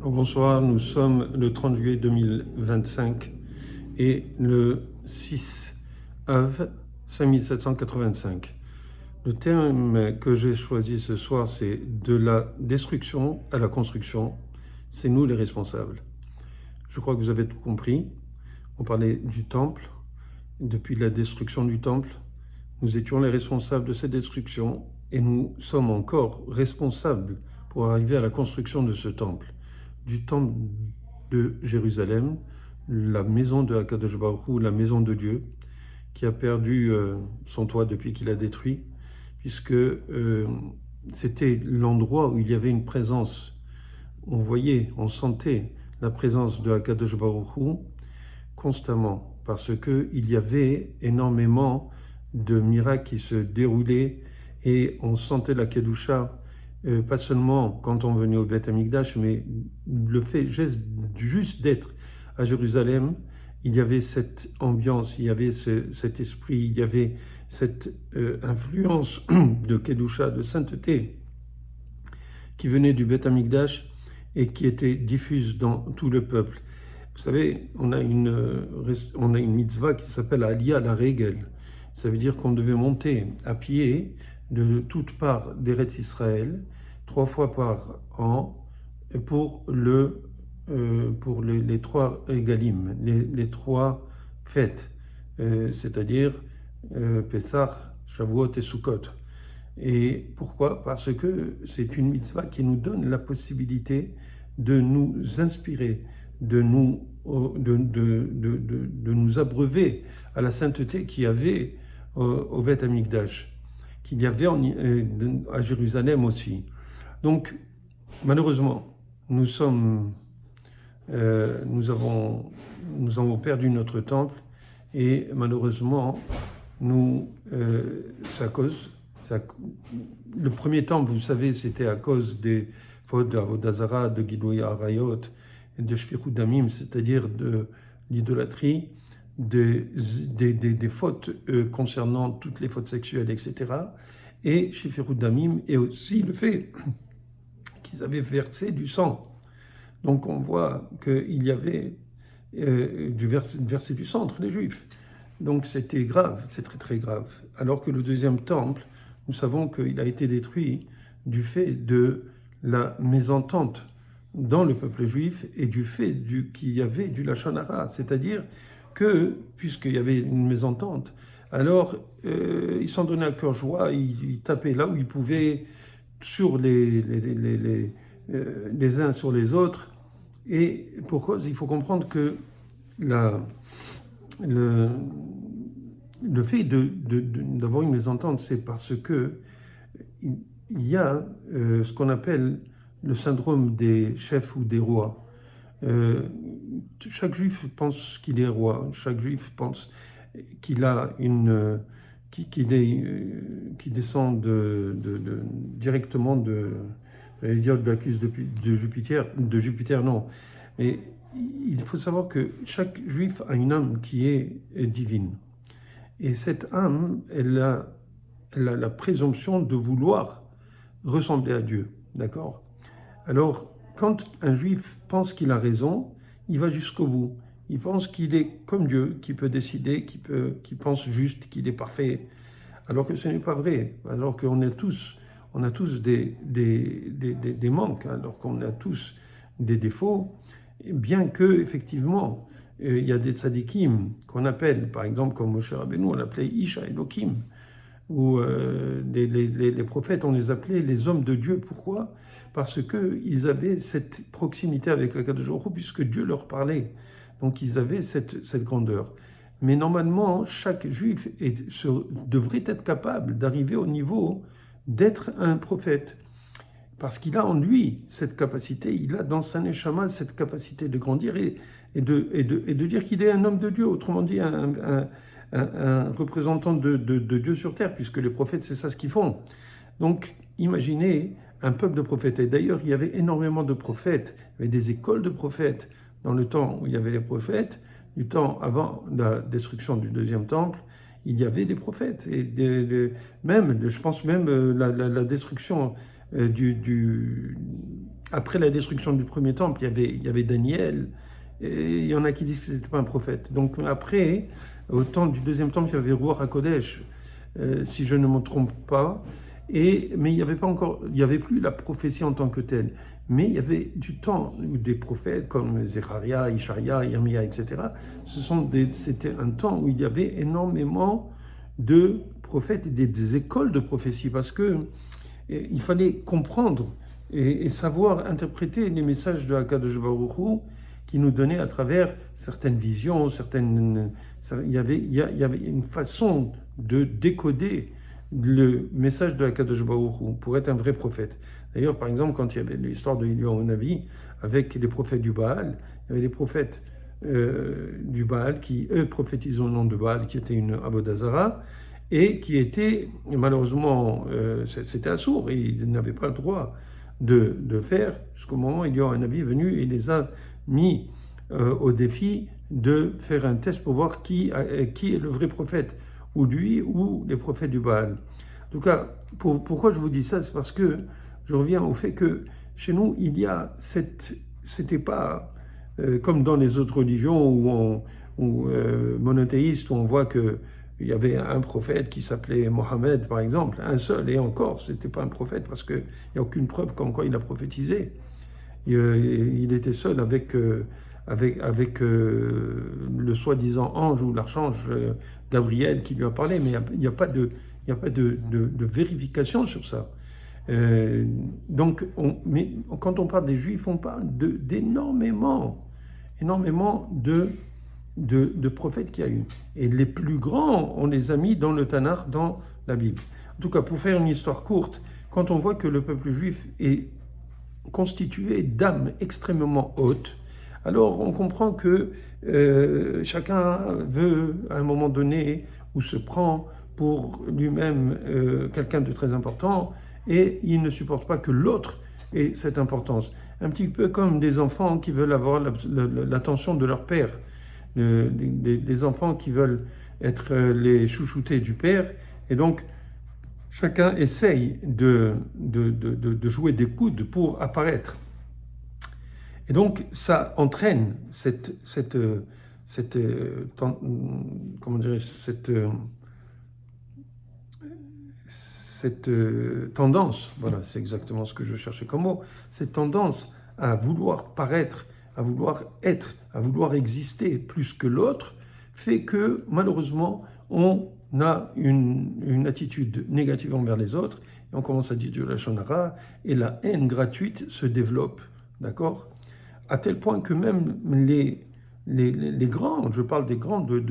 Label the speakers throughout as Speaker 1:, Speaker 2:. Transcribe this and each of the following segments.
Speaker 1: Alors, bonsoir, nous sommes le 30 juillet 2025 et le 6 Av 5785. Le terme que j'ai choisi ce soir, c'est de la destruction à la construction. C'est nous les responsables. Je crois que vous avez tout compris. On parlait du temple. Depuis la destruction du temple, nous étions les responsables de cette destruction et nous sommes encore responsables pour arriver à la construction de ce temple. Du temple de Jérusalem, la maison de Akadosh Baruch Hu, la maison de Dieu, qui a perdu son toit depuis qu'il a détruit, puisque c'était l'endroit où il y avait une présence. On voyait, on sentait la présence de Akadosh Baruch Hu constamment, parce qu'il y avait énormément de miracles qui se déroulaient et on sentait la Kedusha. Pas seulement quand on venait au Beth Amikdash, mais le fait juste d'être à Jérusalem, il y avait cette ambiance, il y avait cet esprit, il y avait cette influence de Kedusha, de sainteté, qui venait du Beth Amikdash et qui était diffuse dans tout le peuple. Vous savez, on a une mitzvah qui s'appelle Aliyah la Regel. Ça veut dire qu'on devait monter à pied de toutes parts d'Eretz Israël, 3 fois par an, pour les 3 Egalim, les 3 fêtes, c'est-à-dire Pessah, Shavuot et Sukkot. Et pourquoi? Parce que c'est une mitzvah qui nous donne la possibilité de nous inspirer, de nous abreuver à la sainteté qu'il y avait au Beth Amikdash, qu'il y avait à Jérusalem aussi. Donc, malheureusement, nous avons perdu notre temple et malheureusement, c'est à cause. Le premier temple, vous savez, c'était à cause des fautes d'Avodah Zara, de Gilui Arayot, de Shfichut Damim, c'est-à-dire de l'idolâtrie, des fautes concernant toutes les fautes sexuelles, etc. Et Shfichut Damim, et aussi le fait qu'ils avaient versé du sang. Donc on voit qu'il y avait versé du sang entre les Juifs. Donc c'était grave, c'est très très grave. Alors que le deuxième temple, nous savons qu'il a été détruit du fait de la mésentente dans le peuple juif et du fait qu'il y avait du lachon hara, c'est-à-dire que, puisqu'il y avait une mésentente, alors ils s'en donnaient à cœur joie, ils tapaient là où ils pouvaient sur les uns sur les autres, et pour cause, il faut comprendre que le fait d'avoir une mésentente, c'est parce que il y a ce qu'on appelle le syndrome des chefs ou des rois. Chaque juif pense qu'il est roi, chaque juif pense qu'il a qui descend directement j'allais dire de l'accuse de Jupiter, non. Mais il faut savoir que chaque juif a une âme qui est divine. Et cette âme, elle a la présomption de vouloir ressembler à Dieu, d'accord? Alors, quand un juif pense qu'il a raison, il va jusqu'au bout. Il pense qu'il est comme Dieu, qu'il peut décider, qu'il pense juste, qu'il est parfait. Alors que ce n'est pas vrai. Alors qu'on a tous des manques, alors qu'on a tous des défauts, bien que, effectivement, il y a des tzadikim qu'on appelle, par exemple, comme Moshe Rabbeinu, on l'appelait Isha Elohim, ou les prophètes, on les appelait les hommes de Dieu. Pourquoi? Parce qu'ils avaient cette proximité avec Akadosh Baruch Hu, puisque Dieu leur parlait. Donc ils avaient cette grandeur. Mais normalement, chaque juif devrait être capable d'arriver au niveau d'être un prophète. Parce qu'il a en lui cette capacité, il a dans sa neshama cette capacité de grandir et de dire qu'il est un homme de Dieu, autrement dit un représentant de Dieu sur terre, puisque les prophètes, c'est ça ce qu'ils font. Donc, imaginez un peuple de prophètes. Et d'ailleurs, il y avait énormément de prophètes, il y avait des écoles de prophètes dans le temps où il y avait les prophètes, du temps avant la destruction du deuxième temple, il y avait des prophètes. Et je pense même la destruction après la destruction du premier temple, il y avait Daniel, et il y en a qui disent que ce n'était pas un prophète. Donc après, au temps du deuxième temple, il y avait Ruach HaKodesh, si je ne me trompe pas, mais il n'y avait pas encore, il n'y avait plus la prophétie en tant que telle. Mais il y avait du temps où des prophètes comme Zecharia, Ishaïa, Irmia, etc. C'était un temps où il y avait énormément de prophètes et des écoles de prophétie parce que il fallait comprendre et savoir interpréter les messages de Hakadosh Baruch Hu qui nous donnait à travers certaines visions, il y avait une façon de décoder le message de Hakadosh Baruch Hu pour être un vrai prophète. D'ailleurs, par exemple, quand il y avait l'histoire de Eliyahu Navi avec les prophètes du Baal, il y avait les prophètes du Baal qui, eux, prophétisaient au nom de Baal, qui était une Avodazara, et qui était, malheureusement, c'était assourd, et ils n'avaient pas le droit de faire, jusqu'au moment où il y a un avis venu et les a mis au défi de faire un test pour voir qui est le vrai prophète, ou lui ou les prophètes du Baal. En tout cas, pourquoi je vous dis ça, c'est parce que je reviens au fait que chez nous, il y a c'était pas comme dans les autres religions monothéistes, où on voit que il y avait un prophète qui s'appelait Mohammed, par exemple, un seul, et encore, ce n'était pas un prophète parce qu'il n'y a aucune preuve comme quoi il a prophétisé. Il était seul avec le soi-disant ange ou l'archange Gabriel qui lui a parlé, mais il n'y a pas de vérification sur ça. Donc, mais quand on parle des Juifs, on parle énormément de prophètes qu'il y a eu. Et les plus grands, on les a mis dans le Tanakh, dans la Bible. En tout cas, pour faire une histoire courte, quand on voit que le peuple juif est constitué d'âmes extrêmement hautes, alors on comprend que chacun veut, à un moment donné, ou se prend pour lui-même quelqu'un de très important, et il ne supporte pas que l'autre ait cette importance. Un petit peu comme des enfants qui veulent avoir l'attention de leur père. Des enfants qui veulent être les chouchoutés du père, et donc chacun essaye de jouer des coudes pour apparaître. Et donc ça entraîne comment dirais-je, cette tendance, voilà, c'est exactement ce que je cherchais comme mot, cette tendance à vouloir paraître, à vouloir être, à vouloir exister plus que l'autre, fait que malheureusement, on a une attitude négative envers les autres, et on commence à dire du lashon hara, et la haine gratuite se développe, d'accord? À tel point que même les grands, je parle des grands de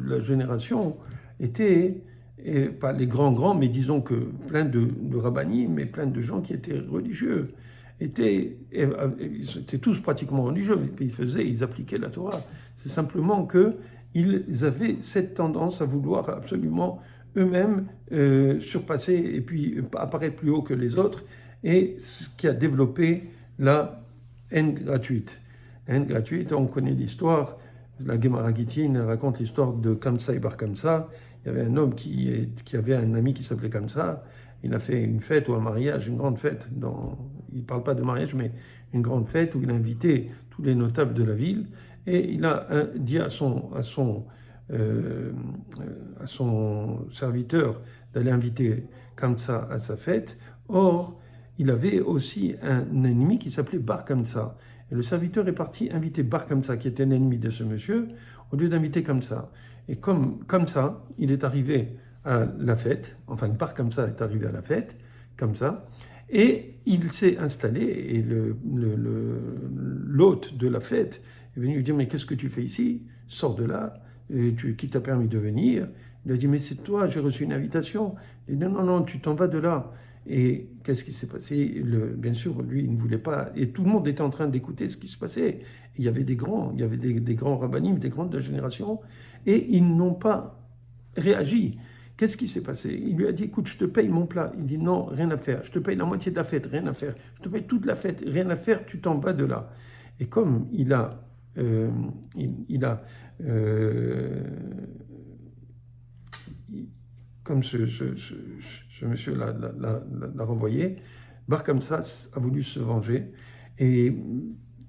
Speaker 1: la génération, étaient et pas les grands, mais disons que plein de rabbinim, mais plein de gens qui étaient religieux, étaient tous pratiquement religieux, ils appliquaient la Torah. C'est simplement qu'ils avaient cette tendance à vouloir absolument eux-mêmes surpasser et puis apparaître plus haut que les autres, et ce qui a développé la haine gratuite. Haine gratuite, on connaît l'histoire, la Gemara Gittin raconte l'histoire de Kamsa et Bar Kamsa. Il y avait un homme qui avait un ami qui s'appelait comme ça. Il a fait une fête ou un mariage, une grande fête. Il ne parle pas de mariage, mais une grande fête où il a invité tous les notables de la ville. Et il a dit à son serviteur d'aller inviter Kamsa à sa fête. Or, il avait aussi un ennemi qui s'appelait Bar Kamsa. Et le serviteur est parti inviter Bar Kamsa, qui était l'ennemi de ce monsieur, au lieu d'inviter Kamsa. Et comme ça, il est arrivé à la fête, enfin Bar Kamsa est arrivé à la fête, comme ça, et il s'est installé, et l'hôte de la fête est venu lui dire, mais qu'est-ce que tu fais ici? Sors de là, qui t'a permis de venir? Il a dit, mais c'est toi, j'ai reçu une invitation. Il a dit, non, tu t'en vas de là. Et qu'est-ce qui s'est passé? Bien sûr, lui, il ne voulait pas, et tout le monde était en train d'écouter ce qui se passait. Et il y avait des grands rabbinim, des grandes générations, et ils n'ont pas réagi. Qu'est-ce qui s'est passé? Il lui a dit, écoute, je te paye mon plat. Il dit, non, rien à faire. Je te paye la moitié de la fête, rien à faire. Je te paye toute la fête, rien à faire, tu t'en vas de là. Et comme comme ce monsieur l'a renvoyé, Bar Kamsa a voulu se venger. Et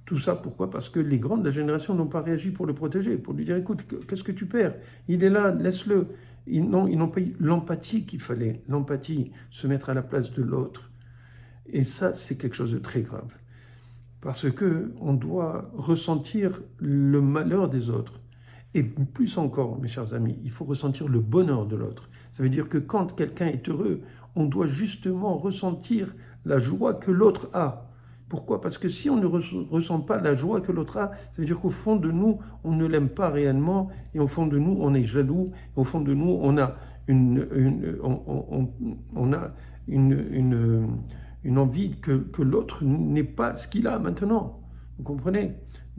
Speaker 1: tout ça, pourquoi? Parce que les grands de la génération n'ont pas réagi pour le protéger, pour lui dire, écoute, qu'est-ce que tu perds? Il est là, laisse-le. Ils n'ont pas eu l'empathie qu'il fallait, l'empathie, se mettre à la place de l'autre. Et ça, c'est quelque chose de très grave. Parce qu'on doit ressentir le malheur des autres. Et plus encore, mes chers amis, il faut ressentir le bonheur de l'autre. Ça veut dire que quand quelqu'un est heureux, on doit justement ressentir la joie que l'autre a. Pourquoi? Parce que si on ne ressent pas la joie que l'autre a, ça veut dire qu'au fond de nous, on ne l'aime pas réellement, et au fond de nous, on est jaloux, et au fond de nous, on a une envie que l'autre n'ait pas ce qu'il a maintenant. Vous comprenez?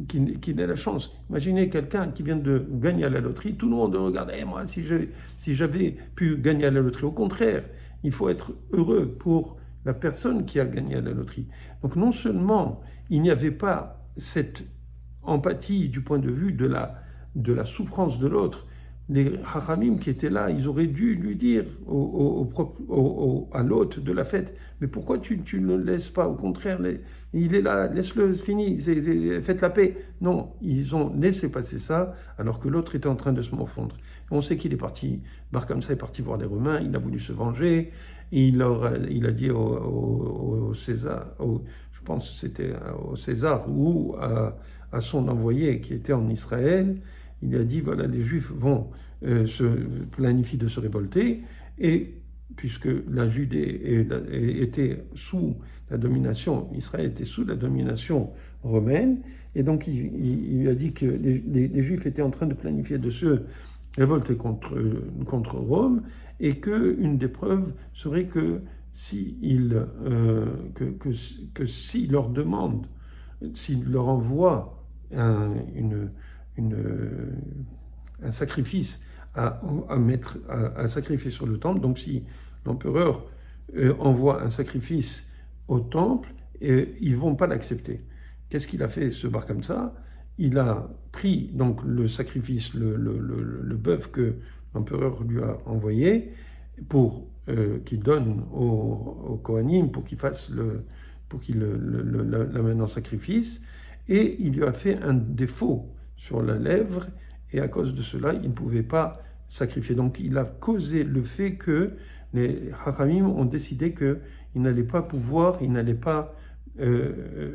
Speaker 1: Qu'il ait la chance. Imaginez quelqu'un qui vient de gagner à la loterie, tout le monde regarde, moi, si j'avais pu gagner à la loterie. Au contraire, il faut être heureux pour la personne qui a gagné à la loterie. Donc non seulement il n'y avait pas cette empathie du point de vue de la souffrance de l'autre, les hachamim qui étaient là, ils auraient dû lui dire à l'hôte de la fête, mais pourquoi tu ne le laisses pas? Au contraire, il est là, laisse-le, c'est fini, faites la paix. Non, ils ont laissé passer ça, alors que l'autre était en train de se morfondre. On sait qu'il est parti, Bar Kamsa est parti voir les Romains, il a voulu se venger, il a dit au César, je pense que c'était au César ou à son envoyé qui était en Israël, il a dit, voilà, les Juifs vont se planifient de se révolter, et puisque la Judée était sous la domination, Israël était sous la domination romaine, et donc il lui a dit que les Juifs étaient en train de planifier de se révolter contre Rome, et qu'une des preuves serait que s'il leur demande, s'il leur envoie un sacrifice à sacrifier sur le temple. Donc si l'empereur envoie un sacrifice au temple, ils ne vont pas l'accepter. Qu'est-ce qu'il a fait, ce Bar Kamsa? Il a pris donc le sacrifice, le bœuf que l'empereur lui a envoyé pour qu'il donne au Kohanim pour qu'il l'amène en sacrifice, et il lui a fait un défaut sur la lèvre, et à cause de cela, il ne pouvait pas sacrifier. Donc il a causé le fait que les Hachamim ont décidé qu'il n'allait pas pouvoir, il n'allait pas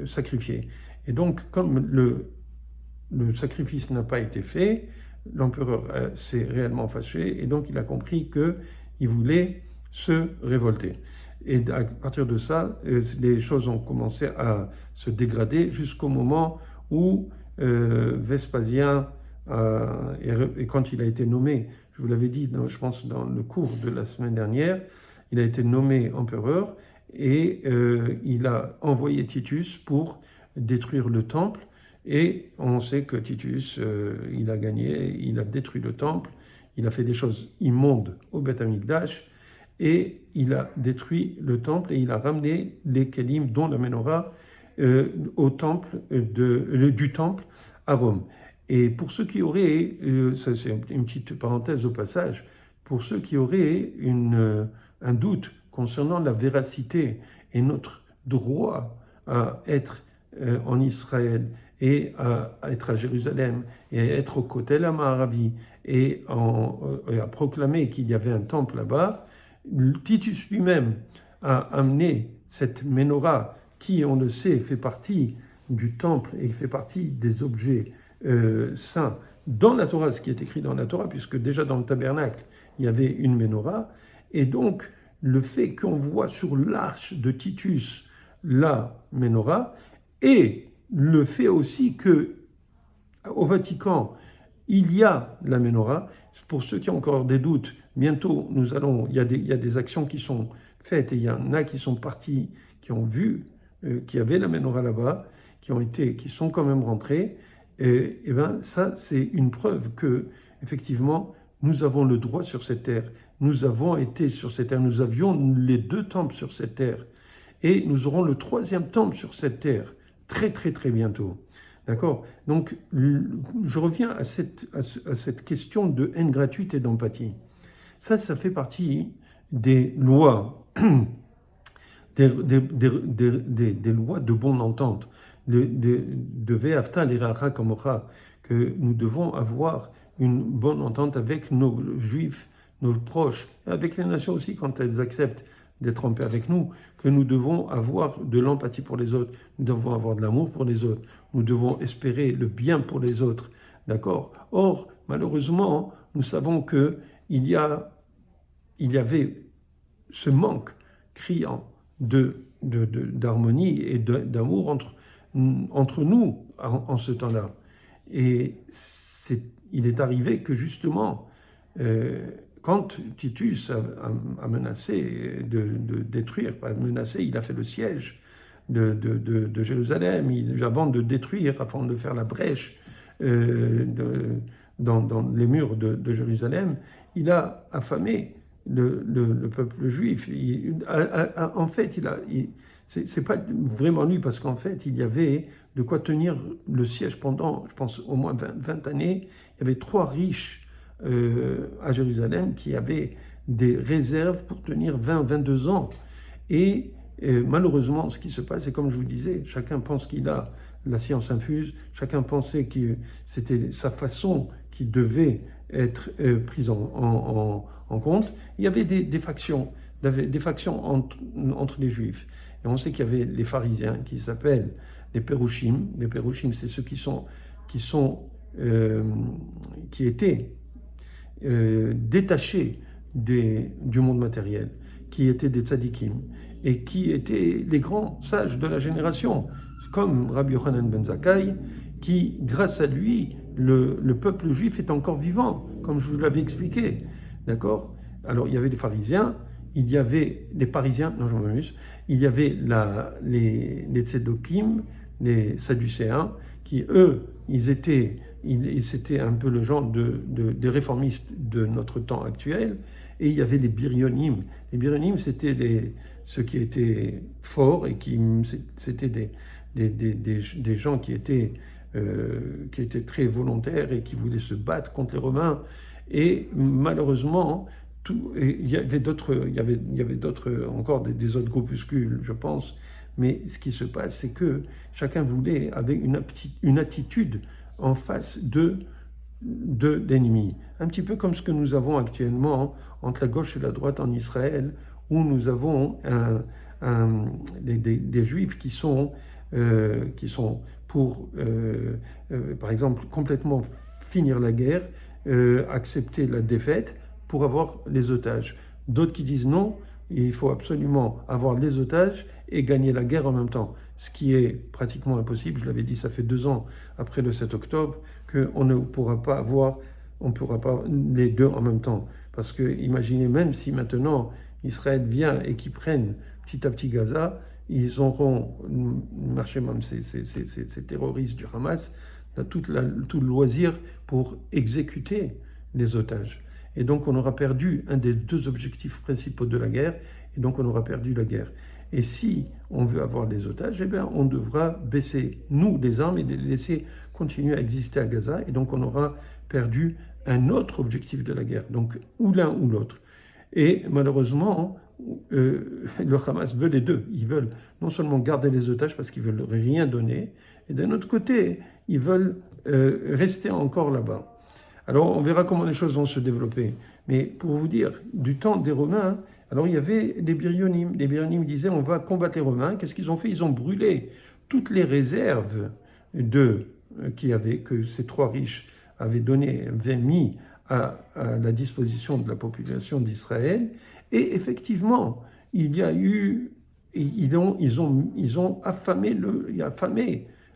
Speaker 1: sacrifier. Et donc, comme le sacrifice n'a pas été fait, l'empereur s'est réellement fâché, et donc il a compris qu'il voulait se révolter. Et à partir de ça, les choses ont commencé à se dégrader jusqu'au moment où Vespasien, et quand il a été nommé, je vous l'avais dit, je pense dans le cours de la semaine dernière, il a été nommé empereur, et il a envoyé Titus pour détruire le temple, et on sait que Titus, il a gagné, il a détruit le temple, il a fait des choses immondes au Beth Amikdash, et il a détruit le temple, et il a ramené les kelim, dont la menorah, au temple du temple à Rome. Et pour ceux qui auraient, ça c'est une petite parenthèse au passage, pour ceux qui auraient un doute concernant la véracité et notre droit à être en Israël et à être à Jérusalem et à être au Kotel HaMaaravi et à proclamer qu'il y avait un temple là-bas, Titus lui-même a amené cette menorah qui, on le sait, fait partie du temple et fait partie des objets saints dans la Torah, ce qui est écrit dans la Torah, puisque déjà dans le tabernacle, il y avait une menorah. Et donc, le fait qu'on voit sur l'arche de Titus la menorah, et le fait aussi que au Vatican, il y a la menorah. Pour ceux qui ont encore des doutes, bientôt, il y a des actions qui sont faites, et il y en a qui sont partis, qui ont vu qu'il y avait la menorah là-bas, qui sont quand même rentrés. Et bien, ça, c'est une preuve que, effectivement, nous avons le droit sur cette terre. Nous avons été sur cette terre. Nous avions les 2 temples sur cette terre. Et nous aurons le 3e temple sur cette terre, très, très, très bientôt. D'accord? Donc, je reviens à cette question de haine gratuite et d'empathie. Ça fait partie des lois des lois de bonne entente, de Ve'afta l'iracha kamocha, que nous devons avoir une bonne entente avec nos juifs, nos proches, et avec les nations aussi quand elles acceptent d'être en paix avec nous, que nous devons avoir de l'empathie pour les autres, nous devons avoir de l'amour pour les autres, nous devons espérer le bien pour les autres, d'accord? Or, malheureusement, nous savons que il y avait ce manque criant d'harmonie et d'amour entre nous en ce temps-là. Et il est arrivé que justement, quand Titus a menacé de détruire, pas menacé, il a fait le siège de Jérusalem, avant de détruire, avant de faire la brèche dans les murs de Jérusalem, il a affamé le peuple juif. En fait, c'est pas vraiment lui, parce qu'en fait, il y avait de quoi tenir le siège pendant, je pense, au moins 20 années. Il y avait 3 riches à Jérusalem qui avaient des réserves pour tenir 22 ans. Et malheureusement, ce qui se passe, c'est comme je vous disais, chacun pense qu'il a la science infuse, chacun pensait que c'était sa façon qui devait être prise en compte. Il y avait des factions, entre les Juifs. Et on sait qu'il y avait les pharisiens qui s'appellent les Pérouchim. Les Pérouchim, c'est ceux qui étaient détachés du monde matériel, qui étaient des tzadikim et qui étaient les grands sages de la génération, comme Rabbi Yochanan ben Zakkai, qui, grâce à lui, le peuple juif est encore vivant, comme je vous l'avais expliqué. D'accord? Alors, il y avait les pharisiens, il y avait les parisiens, non, je m'amuse, il y avait les tzedokim, les sadducéens, qui, eux, c'était un peu le genre des réformistes de notre temps actuel, et il y avait les biryonim. Les biryonim, c'était ceux qui étaient forts, et c'était des gens qui étaient très volontaires et qui voulaient se battre contre les Romains. Et malheureusement, il y avait d'autres, encore des autres groupuscules, je pense. Mais ce qui se passe, c'est que chacun avait une attitude en face d'ennemis. Un petit peu comme ce que nous avons actuellement entre la gauche et la droite en Israël, où nous avons des juifs qui sont pour, par exemple, complètement finir la guerre, accepter la défaite pour avoir les otages. D'autres qui disent non, il faut absolument avoir les otages et gagner la guerre en même temps, ce qui est pratiquement impossible. Je l'avais dit, ça fait 2 ans après le 7 octobre qu'on ne pourra pas les deux en même temps. Parce que imaginez, même si maintenant Israël vient et qu'ils prennent petit à petit Gaza, ils auront marché, même ces terroristes du Hamas, tout le loisir pour exécuter les otages. Et donc on aura perdu un des 2 objectifs principaux de la guerre, et donc on aura perdu la guerre. Et si on veut avoir des otages, eh bien on devra baisser, nous, les armes et les laisser continuer à exister à Gaza, et donc on aura perdu un autre objectif de la guerre, donc ou l'un ou l'autre. Et malheureusement, le Hamas veut les deux. Ils veulent non seulement garder les otages parce qu'ils ne veulent rien donner, et d'un autre côté, ils veulent rester encore là-bas. Alors, on verra comment les choses vont se développer. Mais pour vous dire, du temps des Romains, alors il y avait les biryonim. Les biryonim disaient, on va combattre les Romains. Qu'est-ce qu'ils ont fait? Ils ont brûlé toutes les réserves que ces 3 riches avaient mis à la disposition de la population d'Israël. Et effectivement, ils ont affamé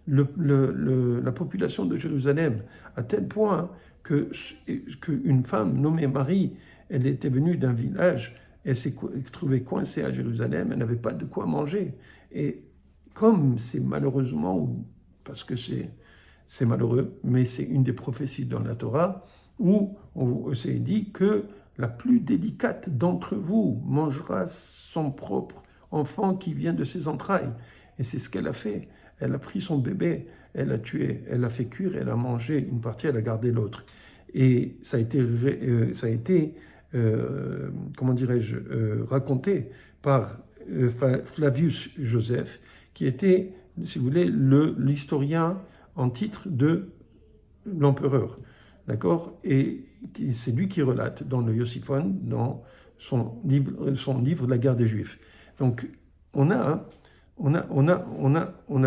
Speaker 1: la population de Jérusalem, à tel point qu'une femme nommée Marie, elle était venue d'un village, elle s'est trouvée coincée à Jérusalem, elle n'avait pas de quoi manger. Et comme c'est malheureusement, parce que c'est malheureux, mais c'est une des prophéties dans la Torah, où on s'est dit que la plus délicate d'entre vous mangera son propre enfant qui vient de ses entrailles. Et c'est ce qu'elle a fait. Elle a pris son bébé, elle l'a tué, elle l'a fait cuire, elle a mangé une partie, elle a gardé l'autre. Et ça a été comment dirais-je, raconté par Flavius Joseph, qui était, si vous voulez, l'historien en titre de l'empereur. D'accord? Et c'est lui qui relate dans le Iossiphon, dans son livre La guerre des Juifs. Donc, on a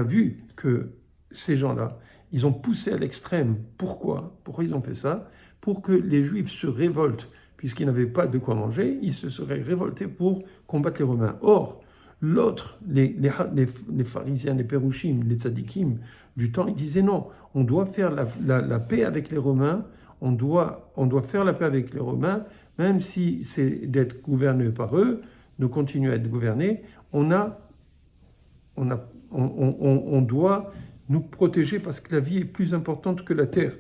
Speaker 1: vu que ces gens-là, ils ont poussé à l'extrême. Pourquoi? Pourquoi ils ont fait ça? Pour que les Juifs se révoltent, puisqu'ils n'avaient pas de quoi manger, ils se seraient révoltés pour combattre les Romains. Or, l'autre, les pharisiens, les pérouchim, les tzadikim du temps, ils disaient non, on doit faire la paix avec les Romains, on doit faire la paix avec les Romains, même si c'est d'être gouverné par eux, de continuer à être gouverné, on doit nous protéger parce que la vie est plus importante que la terre.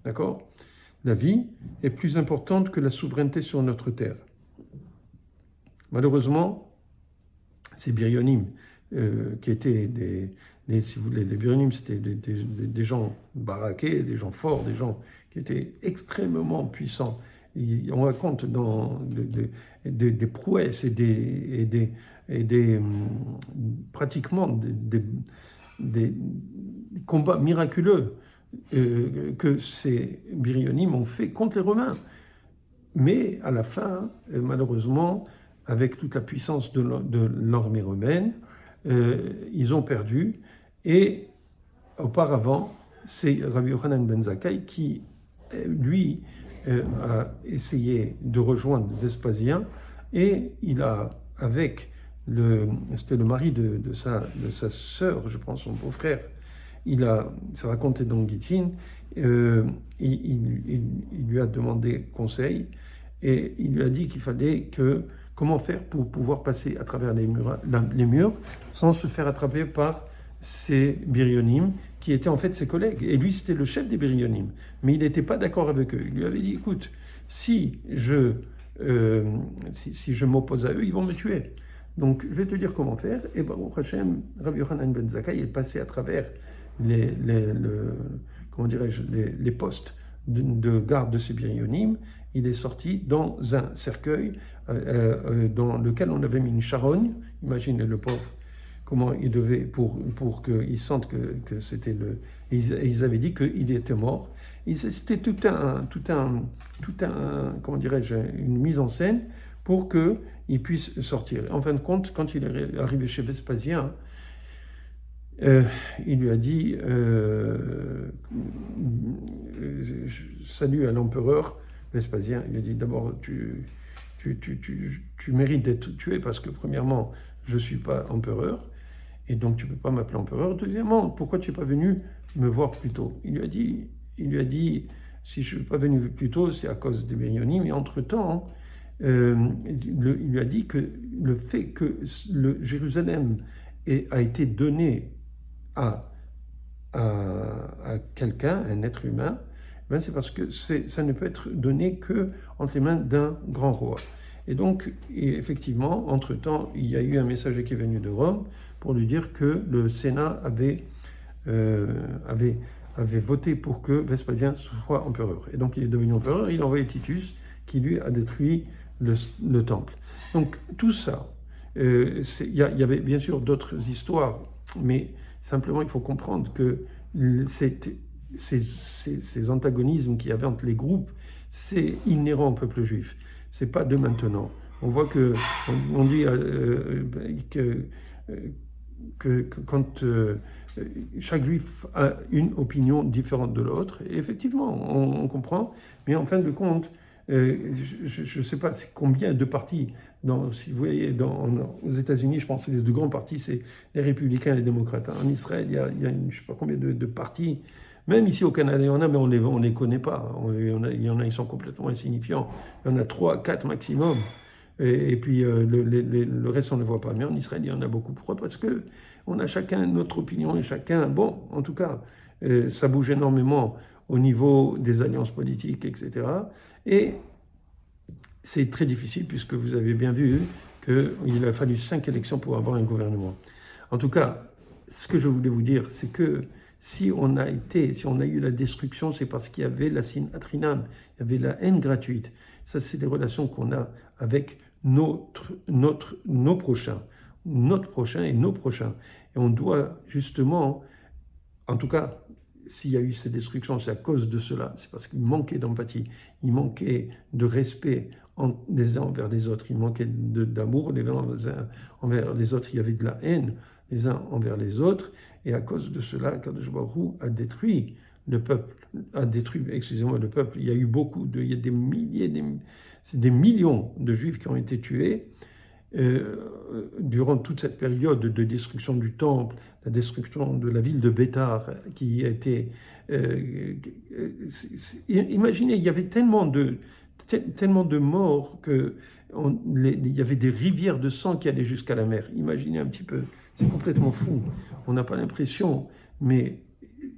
Speaker 1: D'accord? La vie est plus importante que la souveraineté sur notre terre. Malheureusement, ces birionim, qui étaient si vous voulez, les birionim, c'était des gens baraqués, des gens forts, des gens qui étaient extrêmement puissants. On raconte dans des prouesses pratiquement des combats miraculeux que ces birionim ont fait contre les Romains. Mais à la fin, malheureusement, avec toute la puissance de l'armée romaine, ils ont perdu. Et auparavant, c'est Rabbi Yochanan ben Zakkai qui, lui, a essayé de rejoindre Vespasien et il a, c'était le mari de sa sœur, je pense, son beau-frère, c'est raconté dans Gittin, il lui a demandé conseil et il lui a dit qu'il fallait comment faire pour pouvoir passer à travers les murs sans se faire attraper par ces birionim qui étaient en fait ses collègues. Et lui, c'était le chef des birionim, mais il n'était pas d'accord avec eux. Il lui avait dit, écoute, si je m'oppose à eux, ils vont me tuer. Donc, je vais te dire comment faire. Et Baruch Hashem, Rabbi Yochanan ben Zakkai est passé à travers les postes de garde de ces birionim. Il est sorti dans un cercueil dans lequel on avait mis une charogne. Imaginez le pauvre, comment il devait, pour qu'ils sentent que c'était le... Ils avaient dit qu'il était mort. C'était tout un comment dirais-je, une mise en scène pour qu'il puisse sortir. En fin de compte, quand il est arrivé chez Vespasien, il lui a dit salut à l'empereur Vespasien. Il lui a dit d'abord tu mérites d'être tué parce que premièrement je ne suis pas empereur et donc tu ne peux pas m'appeler empereur. Deuxièmement, pourquoi tu n'es pas venu me voir plus tôt? Il lui a dit si je ne suis pas venu plus tôt c'est à cause des birionim. Mais entre-temps il lui a dit que le fait que Jérusalem a été donné à quelqu'un, un être humain, ben c'est parce que ça ne peut être donné que entre les mains d'un grand roi. Et donc, effectivement, entre-temps, il y a eu un messager qui est venu de Rome pour lui dire que le Sénat avait voté pour que Vespasien soit empereur. Et donc, il est devenu empereur, il a envoyé Titus, qui lui a détruit le temple. Donc, tout ça, il y avait bien sûr d'autres histoires, mais simplement, il faut comprendre que ces antagonismes qu'il y avait entre les groupes, c'est inhérent au peuple juif. C'est pas de maintenant. On voit on dit que quand chaque juif a une opinion différente de l'autre, et effectivement, on comprend, mais en fin de compte, je ne sais pas combien de partis, si vous voyez, aux États-Unis, je pense que les deux grands partis, c'est les républicains et les démocrates. En Israël, il y a je ne sais pas combien de partis. Même ici au Canada, il y en a, mais on ne les connaît pas. Il y en a, ils sont complètement insignifiants. Il y en a 3, 4 maximum. Et puis le reste, on ne le voit pas. Mais en Israël, il y en a beaucoup. Pourquoi? Parce qu'on a chacun notre opinion et chacun... Bon, en tout cas, ça bouge énormément au niveau des alliances politiques, etc. Et c'est très difficile puisque vous avez bien vu qu'il a fallu 5 élections pour avoir un gouvernement. En tout cas, ce que je voulais vous dire, c'est que si on a eu la destruction, c'est parce qu'il y avait la sin atrinam, il y avait la haine gratuite. Ça, c'est des relations qu'on a avec nos prochains, notre prochain et nos prochains. Et on doit justement, en tout cas, s'il y a eu ces destructions, c'est à cause de cela. C'est parce qu'il manquait d'empathie, il manquait de respect les uns envers les autres, il manquait d'amour les uns envers les autres, il y avait de la haine les uns envers les autres. Et à cause de cela, Kadosh Baruch Hu a détruit le peuple, excusez-moi, le peuple. Il y a eu il y a des milliers, des millions de Juifs qui ont été tués durant toute cette période de destruction du temple, la destruction de la ville de Bétar, qui a été... imaginez, il y avait tellement de morts il y avait des rivières de sang qui allaient jusqu'à la mer. Imaginez un petit peu, c'est complètement fou. On n'a pas l'impression, mais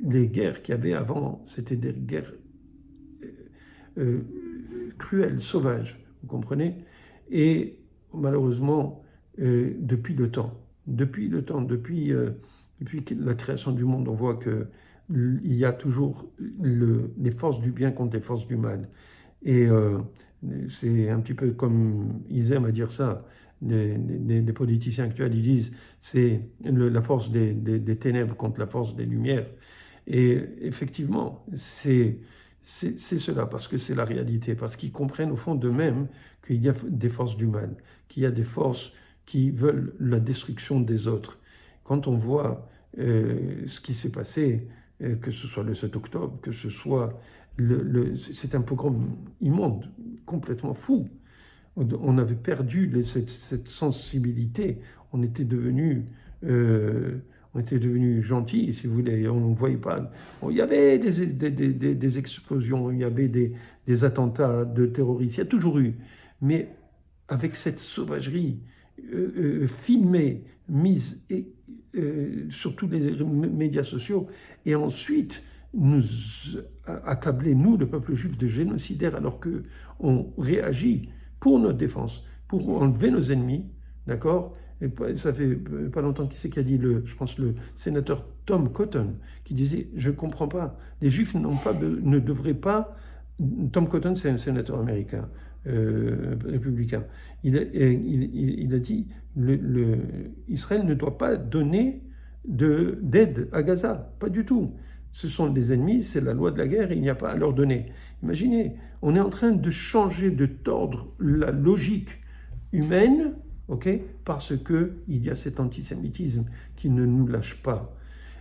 Speaker 1: les guerres qu'il y avait avant, c'était des guerres cruelles, sauvages, vous comprenez? Et malheureusement, depuis depuis la création du monde, on voit qu'il y a toujours les forces du bien contre les forces du mal. Et c'est un petit peu comme ils aiment à dire ça, les politiciens actuels, ils disent c'est la force des ténèbres contre la force des lumières. Et effectivement, c'est cela, parce que c'est la réalité, parce qu'ils comprennent au fond d'eux-mêmes qu'il y a des forces du mal, qu'il y a des forces qui veulent la destruction des autres. Quand on voit ce qui s'est passé, que ce soit le 7 octobre, que ce soit c'est un pogrom immonde, complètement fou. On avait perdu cette sensibilité, on était devenus gentils, si vous voulez. On ne voyait pas. Il y avait des explosions, il y avait des attentats de terroristes, il y a toujours eu. Mais avec cette sauvagerie filmée, mise sur tous les médias sociaux, et ensuite nous accabler, nous, le peuple juif, de génocidaires, alors qu'on réagit pour notre défense, pour enlever nos ennemis, d'accord? Et ça fait pas longtemps qui a dit, je pense, le sénateur Tom Cotton, qui disait, je ne comprends pas, les Juifs ne devraient pas... Tom Cotton, c'est un sénateur américain, républicain. Il a dit, Israël ne doit pas donner d'aide à Gaza, pas du tout. Ce sont des ennemis, c'est la loi de la guerre, et il n'y a pas à leur donner. Imaginez, on est en train de changer, de tordre la logique humaine, ok, parce qu'il y a cet antisémitisme qui ne nous lâche pas.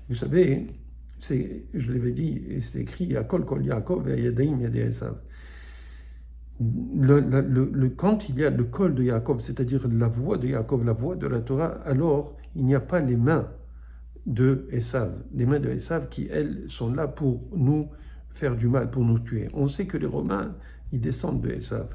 Speaker 1: Vous savez, je l'avais dit, et c'est écrit, Yakol Kol Yaakov et Yadaim Yadei Esav. Quand il y a le col de Yaakov, c'est-à-dire la voix de Yaakov, la voix de la Torah, alors il n'y a pas les mains de Esav, les mains de Esav qui, elles, sont là pour nous faire du mal, pour nous tuer. On sait que les Romains, ils descendent de Esav.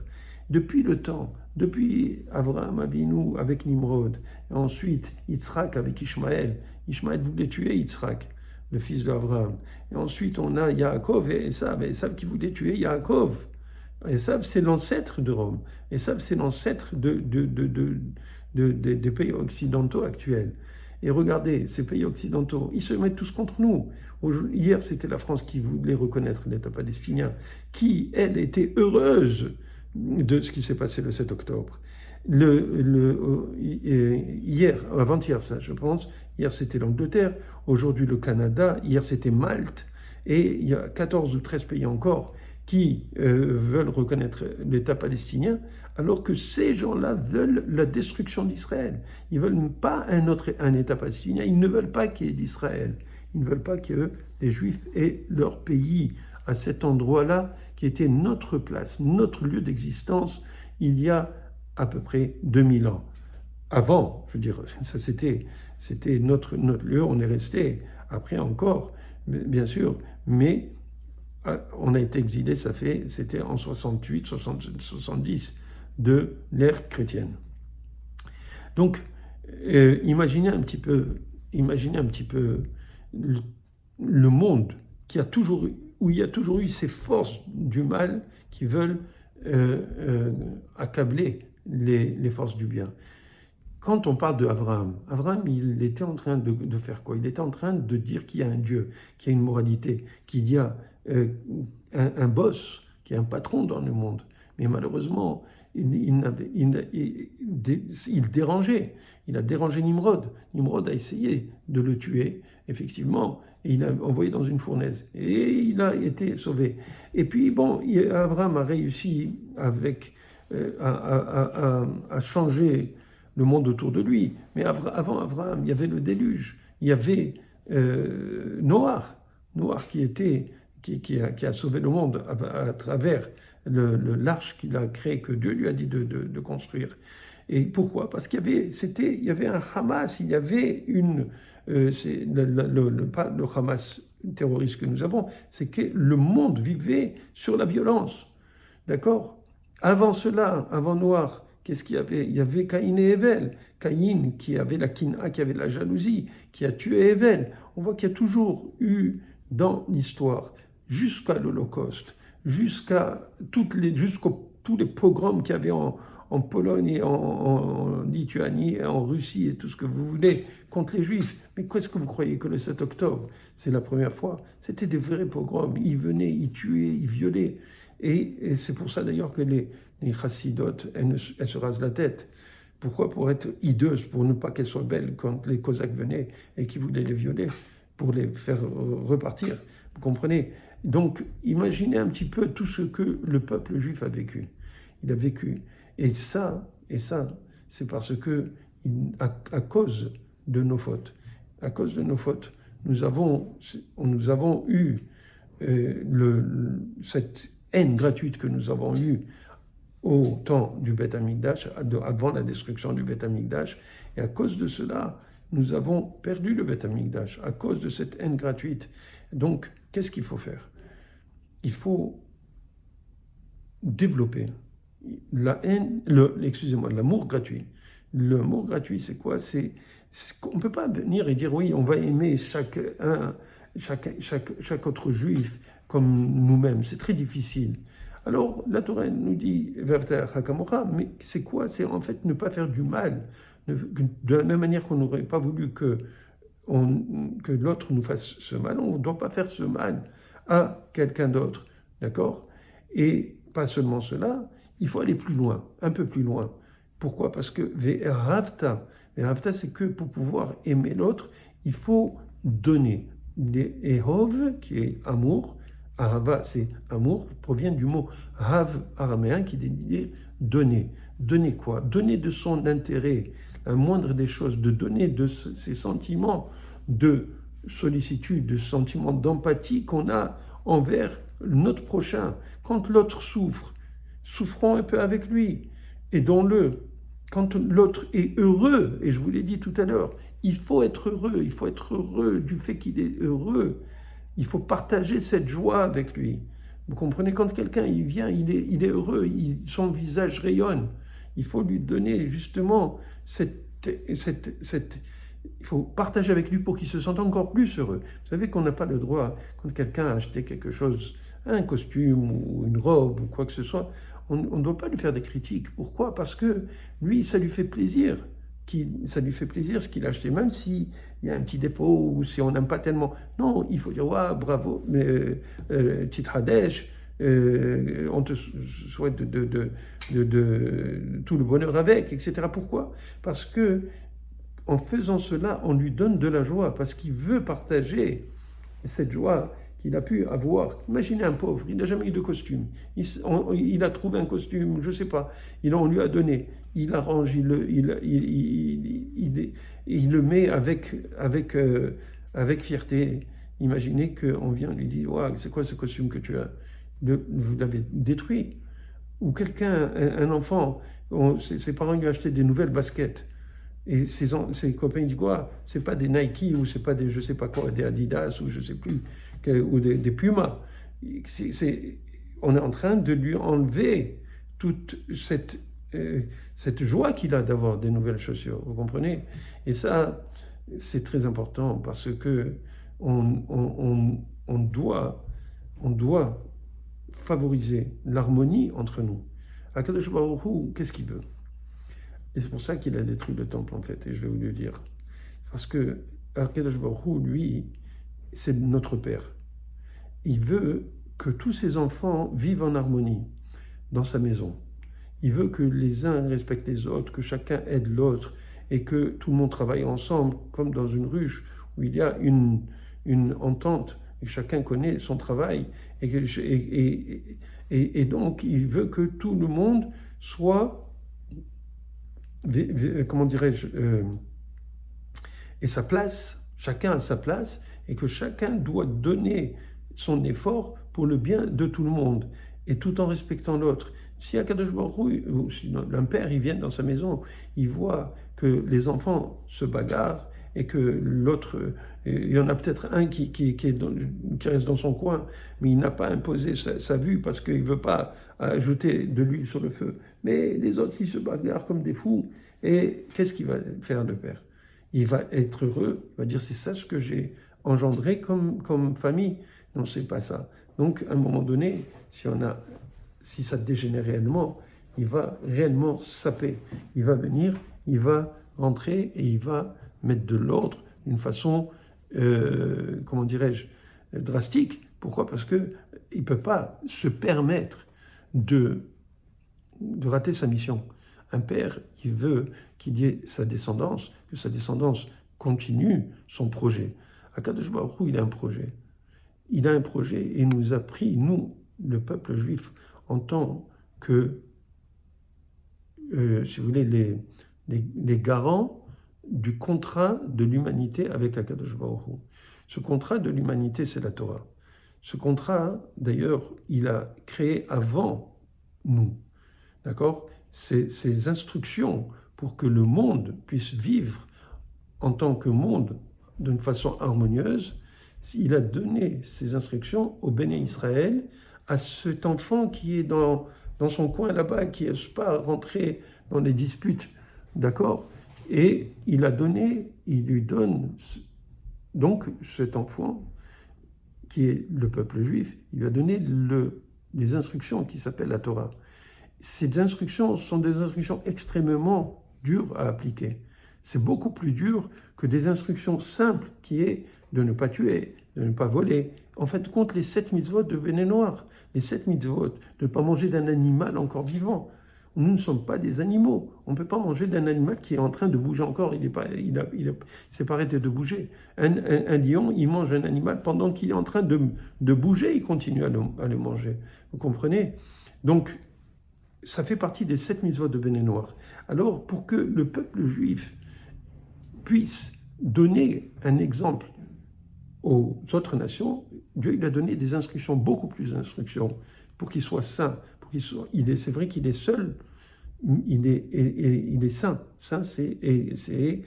Speaker 1: Depuis le temps, depuis Avraham Avinu avec Nimrod, et ensuite Yitzhak avec Ishmaël. Ishmaël voulait tuer Yitzhak, le fils d'Avraham. Et ensuite, on a Yaakov et Esav qui voulait tuer Yaakov. Esav, c'est l'ancêtre de Rome. Esav, c'est l'ancêtre des pays occidentaux actuels. Et regardez, ces pays occidentaux, ils se mettent tous contre nous. Hier, c'était la France qui voulait reconnaître l'État palestinien, qui, elle, était heureuse de ce qui s'est passé le 7 octobre. Hier, avant-hier, ça, je pense, hier c'était l'Angleterre, aujourd'hui le Canada, hier c'était Malte, et il y a 14 ou 13 pays encore qui veulent reconnaître l'État palestinien, alors que ces gens-là veulent la destruction d'Israël. Ils ne veulent pas un État palestinien, ils ne veulent pas qu'il y ait d'Israël. Ils ne veulent pas que les Juifs aient leur pays à cet endroit-là, qui était notre place, notre lieu d'existence, il y a à peu près 2000 ans. Avant, je veux dire, ça c'était notre lieu, on est resté, après encore, bien sûr, mais on a été exilé, c'était en 68, 70 de l'ère chrétienne. Donc, imaginez un petit peu le monde où il y a toujours eu ces forces du mal qui veulent accabler les forces du bien. Quand on parle d'Abraham, Abraham, il était en train de faire quoi? Il était en train de dire qu'il y a un Dieu, qu'il y a une moralité, qu'il y a un boss, qu'il y a un patron dans le monde. Mais malheureusement, il dérangeait. Il a dérangé Nimrod. Nimrod a essayé de le tuer, effectivement, et il l'a envoyé dans une fournaise. Et il a été sauvé. Et puis, bon, Abraham a réussi à changer le monde autour de lui. Mais avant Abraham, il y avait le déluge. Il y avait Noah qui a sauvé le monde à travers l'arche qu'il a créé, que Dieu lui a dit de construire. Et pourquoi? Parce il y avait un Hamas, il y avait pas le Hamas terroriste que nous avons, c'est que le monde vivait sur la violence. D'accord? Avant cela, avant Noir, qu'est-ce qu'il y avait? Il y avait Caïn et Ével. Caïn qui avait la kina, qui avait la jalousie, qui a tué Ével. On voit qu'il y a toujours eu dans l'histoire, jusqu'à l'Holocauste, jusqu'à tous les pogroms qu'il y avait en Pologne et en Lituanie et en Russie et tout ce que vous voulez contre les Juifs. Mais qu'est-ce que vous croyez que le 7 octobre, c'est la première fois? C'était des vrais pogroms. Ils venaient, ils tuaient, ils violaient. Et c'est pour ça d'ailleurs que les chassidotes, elles se rasent la tête. Pourquoi? Pour être hideuses, pour ne pas qu'elles soient belles quand les Cosaques venaient et qui voulaient les violer, pour les faire repartir. Vous comprenez? Donc, imaginez un petit peu tout ce que le peuple juif a vécu. Il a vécu. Et ça, c'est parce que, à cause de nos fautes, nous avons eu cette haine gratuite que nous avons eue au temps du Beth Amikdash, avant la destruction du Beth Amikdash, et à cause de cela, nous avons perdu le Beth Amikdash, à cause de cette haine gratuite. Donc, qu'est-ce qu'il faut faire? Il faut développer l'amour gratuit. L'amour gratuit, c'est quoi? On ne peut pas venir et dire, oui, on va aimer chaque autre juif comme nous-mêmes. C'est très difficile. Alors, la Torah nous dit, mais c'est quoi? C'est en fait ne pas faire du mal. De la même manière qu'on n'aurait pas voulu que l'autre nous fasse ce mal, on ne doit pas faire ce mal à quelqu'un d'autre. D'accord? Et pas seulement cela, il faut aller plus loin, un peu plus loin. Pourquoi? Parce que ve'ehavta, c'est que pour pouvoir aimer l'autre, il faut donner. Ehov, qui est amour, ahava, c'est amour, provient du mot hav araméen, qui veut dire donner. Donner quoi? Donner de son intérêt, la moindre des choses, de donner de ses sentiments de sollicitude, de sentiments d'empathie qu'on a envers notre prochain. Quand l'autre souffre, souffrons un peu avec lui, aidons-le. Quand l'autre est heureux, et je vous l'ai dit tout à l'heure, il faut être heureux du fait qu'il est heureux. Il faut partager cette joie avec lui. Vous comprenez, quand quelqu'un il vient, il est heureux, son visage rayonne. Il faut lui donner justement il faut partager avec lui pour qu'il se sente encore plus heureux. Vous savez qu'on n'a pas le droit, quand quelqu'un a acheté quelque chose, un costume ou une robe ou quoi que ce soit, on ne doit pas lui faire des critiques. Pourquoi? Parce que lui, ça lui fait plaisir. Ça lui fait plaisir ce qu'il a acheté, même s'il y a un petit défaut ou si on n'aime pas tellement. Non, il faut dire, ouais, bravo, Tithadesh, on te souhaite tout le bonheur avec, etc. Pourquoi? Parce que en faisant cela, on lui donne de la joie, parce qu'il veut partager cette joie qu'il a pu avoir. Imaginez un pauvre, il n'a jamais eu de costume. Il a trouvé un costume, je ne sais pas, on lui a donné. Il arrange, il le met avec fierté. Imaginez qu'on vient lui dire, ouais, c'est quoi ce costume que tu as? Vous l'avez détruit. Ou quelqu'un, un enfant, ses parents lui ont acheté des nouvelles baskets. Et ses copains disent quoi? C'est pas des Nike ou c'est pas des je sais pas quoi, des Adidas ou je sais plus, ou des Puma. On est en train de lui enlever toute cette joie qu'il a d'avoir des nouvelles chaussures. Vous comprenez? Et ça, c'est très important parce que on doit favoriser l'harmonie entre nous. Akadosh Baruch Hu, qu'est-ce qu'il veut? Et c'est pour ça qu'il a détruit le temple, en fait, et je vais vous le dire. Parce que Akadosh Baruch Hu, lui, c'est notre Père. Il veut que tous ses enfants vivent en harmonie dans sa maison. il veut que les uns respectent les autres, que chacun aide l'autre, et que tout le monde travaille ensemble, comme dans une ruche où il y a une entente, et chacun connaît son travail, et donc il veut que tout le monde soit, comment dirais-je, et sa place, chacun a sa place, et que chacun doit donner son effort pour le bien de tout le monde, et tout en respectant l'autre. Si Akadosh Baruch Hu, ou si un père, il vient dans sa maison, il voit que les enfants se bagarrent, et que l'autre, il y en a peut-être un qui reste dans son coin, mais il n'a pas imposé sa vue parce qu'il ne veut pas ajouter de l'huile sur le feu. Mais les autres, ils se bagarrent comme des fous. Et qu'est-ce qu'il va faire le père? Il va être heureux, il va dire c'est ça ce que j'ai engendré comme famille. Non, c'est pas ça. Donc, à un moment donné, si ça dégénère réellement, il va réellement saper. Il va venir, il va rentrer et il va mettre de l'ordre d'une façon, comment dirais-je, drastique. Pourquoi? Parce qu'il ne peut pas se permettre de rater sa mission. Un père, il veut qu'il y ait sa descendance, que sa descendance continue son projet. Akadosh Baruch Hu, il a un projet. Il a un projet et il nous a pris, nous, le peuple juif, en tant que, si vous voulez, les garants du contrat de l'humanité avec Akadosh Baruch Hu. Ce contrat de l'humanité, c'est la Torah. Ce contrat, d'ailleurs, il a créé avant nous. D'accord? Ces instructions pour que le monde puisse vivre en tant que monde d'une façon harmonieuse, il a donné ces instructions au Béné Israël, à cet enfant qui est dans son coin là-bas, qui n'ose pas rentrer dans les disputes, d'accord? Et il lui donne, donc cet enfant, qui est le peuple juif, il lui a donné les instructions qui s'appellent la Torah. Ces instructions sont des instructions extrêmement dures à appliquer. C'est beaucoup plus dur que des instructions simples qui est de ne pas tuer, de ne pas voler. En fait, compte les 7 mitzvot de Béné Noir, les 7 mitzvot, de ne pas manger d'un animal encore vivant. Nous ne sommes pas des animaux. On ne peut pas manger d'un animal qui est en train de bouger encore. Il s'est pas arrêté de bouger. Un lion, il mange un animal pendant qu'il est en train de bouger, il continue à le manger. Vous comprenez? Donc, ça fait partie des 7 mitzvot de Béné Noir. Alors, pour que le peuple juif puisse donner un exemple aux autres nations, Dieu il a donné des instructions, beaucoup plus d'instructions, pour qu'il soit saint. C'est vrai qu'il est seul, il est saint. Saint, c'est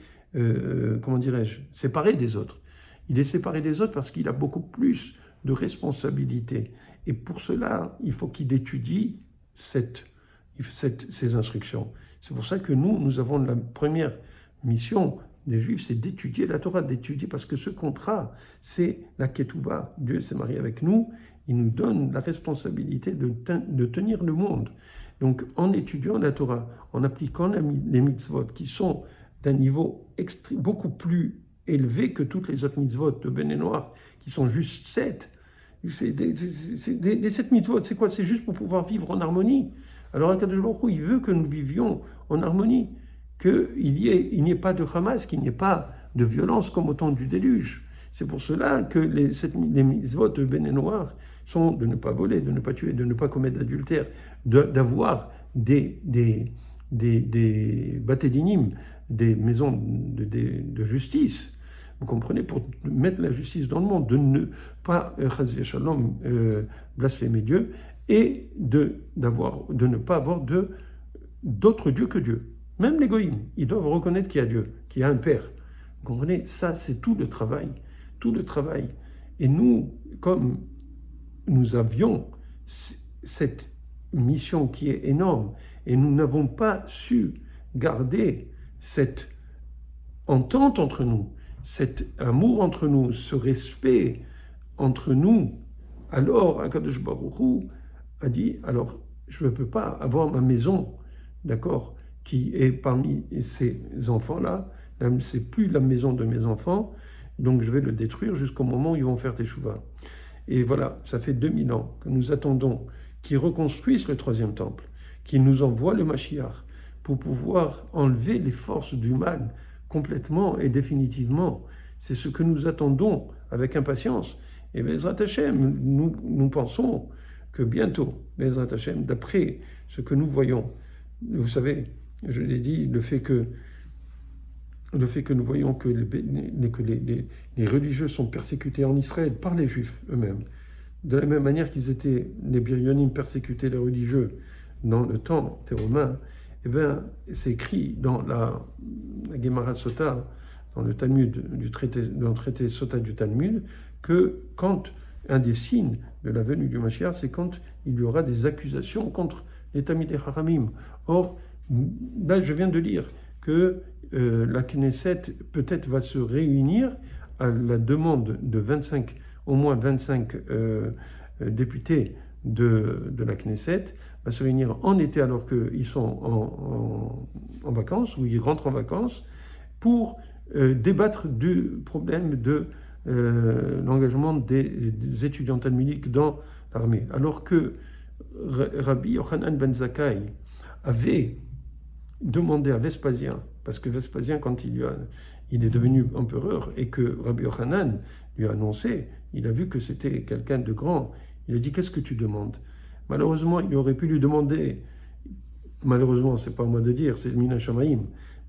Speaker 1: comment dirais-je, séparé des autres. Il est séparé des autres parce qu'il a beaucoup plus de responsabilités. Et pour cela, il faut qu'il étudie ces instructions. C'est pour ça que nous avons la première mission des Juifs, c'est d'étudier la Torah, d'étudier, parce que ce contrat, c'est la Ketouba. Dieu s'est marié avec nous, il nous donne la responsabilité de tenir le monde. Donc, en étudiant la Torah, en appliquant les mitzvot, qui sont d'un niveau beaucoup plus élevé que toutes les autres mitzvot de Béné Noir, qui sont juste 7. Les 7 mitzvot, c'est quoi? C'est juste pour pouvoir vivre en harmonie. Alors, Akadosh Baruch Hu, il veut que nous vivions en harmonie, qu'il n'y ait pas de Hamas, qu'il n'y ait pas de violence comme au temps du déluge. C'est pour cela que les mitzvot de Béné Noir sont de ne pas voler, de ne pas tuer, de ne pas commettre d'adultère, d'avoir des batédinim, des maisons de justice, vous comprenez, pour mettre la justice dans le monde, de ne pas, shalom, blasphémer Dieu, et de ne pas avoir d'autres dieux que Dieu. Même les goïms, ils doivent reconnaître qu'il y a Dieu, qu'il y a un Père. Vous comprenez? Ça, c'est tout le travail. Tout le travail. Et nous, comme nous avions cette mission qui est énorme, et nous n'avons pas su garder cette entente entre nous, cet amour entre nous, ce respect entre nous, alors Akadosh Baruch Hu a dit, alors je ne peux pas avoir ma maison, d'accord, qui est parmi ces enfants-là, c'est plus la maison de mes enfants, donc je vais le détruire jusqu'au moment où ils vont faire teshuva. Et voilà, ça fait 2000 ans que nous attendons qu'ils reconstruisent le troisième temple, qu'il nous envoie le Mashiach pour pouvoir enlever les forces du mal complètement et définitivement. C'est ce que nous attendons avec impatience. Et Bezrat Hashem, nous pensons que bientôt, Bezrat Hashem, d'après ce que nous voyons, vous savez, je l'ai dit, le fait que nous voyons que les religieux sont persécutés en Israël par les Juifs eux-mêmes, de la même manière qu'ils étaient, les Biryonim persécutaient les religieux dans le temps des Romains, eh bien, c'est écrit dans la Gemara Sota, dans le Talmud, dans le traité Sota du Talmud, que quand un des signes de la venue du Mashiach, c'est quand il y aura des accusations contre les Talmidei Chachamim. Or, là, je viens de lire que la Knesset peut-être va se réunir à la demande de au moins 25 députés de la Knesset, va se réunir en été alors qu'ils sont en vacances, ou ils rentrent en vacances, pour débattre du problème de l'engagement des étudiants talmudiques dans l'armée. Alors que Rabbi Yochanan ben Zakkai avait demandé à Vespasien, parce que Vespasien, quand il est devenu empereur, et que Rabbi Yochanan lui a annoncé, il a vu que c'était quelqu'un de grand, il a dit « Qu'est-ce que tu demandes ?» Malheureusement, il aurait pu lui demander, malheureusement, c'est pas à moi de dire, c'est Mina Shamaïm,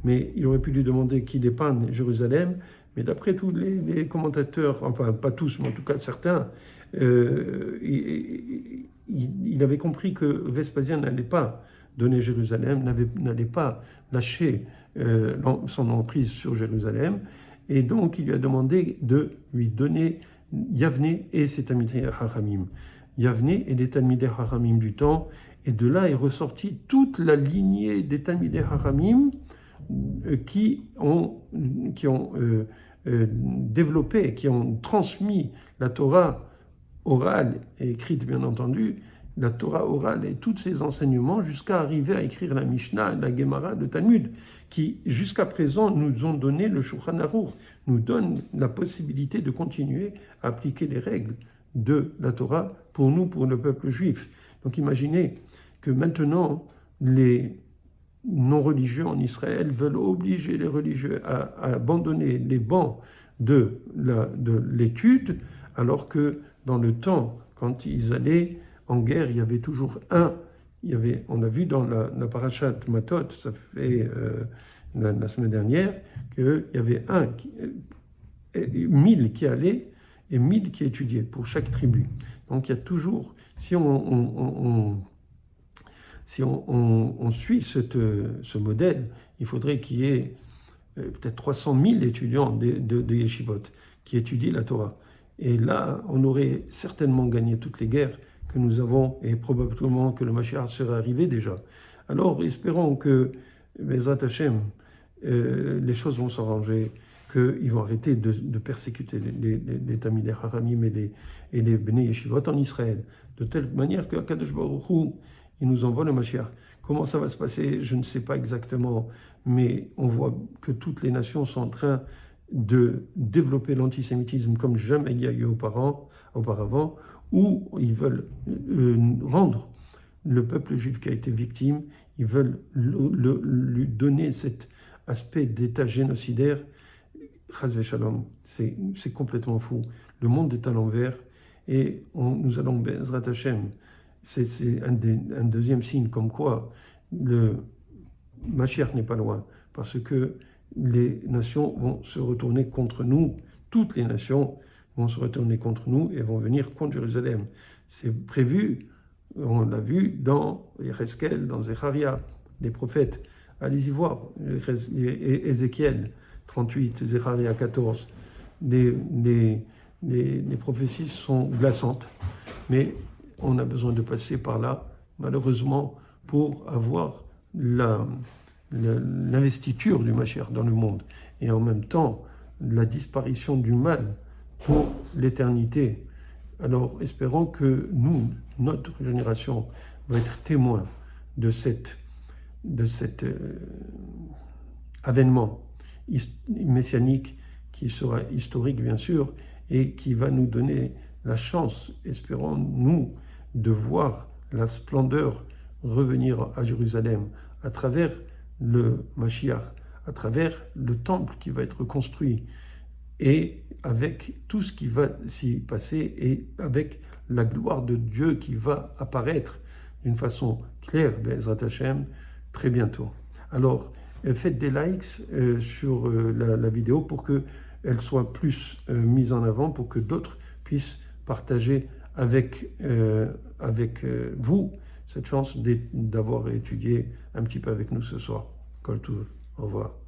Speaker 1: mais il aurait pu lui demander qu'il dépanne Jérusalem, mais d'après tous les commentateurs, enfin pas tous, mais en tout cas certains, il avait compris que Vespasien n'allait pas donner Jérusalem, n'allait pas lâcher son emprise sur Jérusalem, et donc il lui a demandé de lui donner Yavne et ses Talmidei Chachamim. Yavne et les Talmidei Chachamim du temps, et de là est ressortie toute la lignée des Talmidei Chachamim qui ont développé, qui ont transmis la Torah orale et écrite bien entendu, la Torah orale et tous ses enseignements jusqu'à arriver à écrire la Mishnah, la Gemara, le Talmud, qui jusqu'à présent nous ont donné le Shulchan Aruch, nous donnent la possibilité de continuer à appliquer les règles de la Torah pour nous, pour le peuple juif. Donc imaginez que maintenant les non-religieux en Israël veulent obliger les religieux à abandonner les bancs de l'étude, alors que dans le temps, quand ils allaient en guerre, il y avait toujours on a vu dans la parashat Matot, ça fait la semaine dernière, qu'il y avait 1000 qui allaient et 1000 qui étudiaient pour chaque tribu. Donc il y a toujours, si on suit ce modèle, il faudrait qu'il y ait peut-être 300 000 étudiants de yeshivot qui étudient la Torah. Et là, on aurait certainement gagné toutes les guerres que nous avons, et probablement que le Mashiach serait arrivé déjà. Alors, espérons que, Bezrat Hashem, les choses vont s'arranger, qu'ils vont arrêter de persécuter les Talmidei Chachamim et les Bnei Yeshivot en Israël, de telle manière que Kadosh Baruch Hu, il nous envoie le Mashiach. Comment ça va se passer, je ne sais pas exactement, mais on voit que toutes les nations sont en train de développer l'antisémitisme comme jamais il y a eu auparavant, où ils veulent rendre le peuple juif qui a été victime, ils veulent lui donner cet aspect d'état génocidaire. Chas v'shalom, c'est complètement fou. Le monde est à l'envers et nous allons, Bezrat Hashem, c'est un deuxième signe comme quoi le Mashiach n'est pas loin, parce que les nations vont se retourner contre nous, toutes les nations vont se retourner contre nous et vont venir contre Jérusalem. C'est prévu, on l'a vu dans Yecheskel, dans Zecharia, les prophètes. Allez-y voir, Ézéchiel 38, Zecharia 14. Les prophéties sont glaçantes, mais on a besoin de passer par là, malheureusement, pour avoir l'investiture du Mashiach dans le monde, et en même temps la disparition du mal pour l'éternité. Alors espérons que nous, notre génération, va être témoin de cet avènement messianique qui sera historique bien sûr, et qui va nous donner la chance, espérons-nous, de voir la splendeur revenir à Jérusalem à travers le Mashiach, à travers le temple qui va être construit, et avec tout ce qui va s'y passer, et avec la gloire de Dieu qui va apparaître d'une façon claire, Be'ezrat Hashem, très bientôt. Alors, faites des likes sur la vidéo pour qu'elle soit plus mise en avant, pour que d'autres puissent partager avec vous cette chance d'avoir étudié un petit peu avec nous ce soir. Kol Tuv. Au revoir.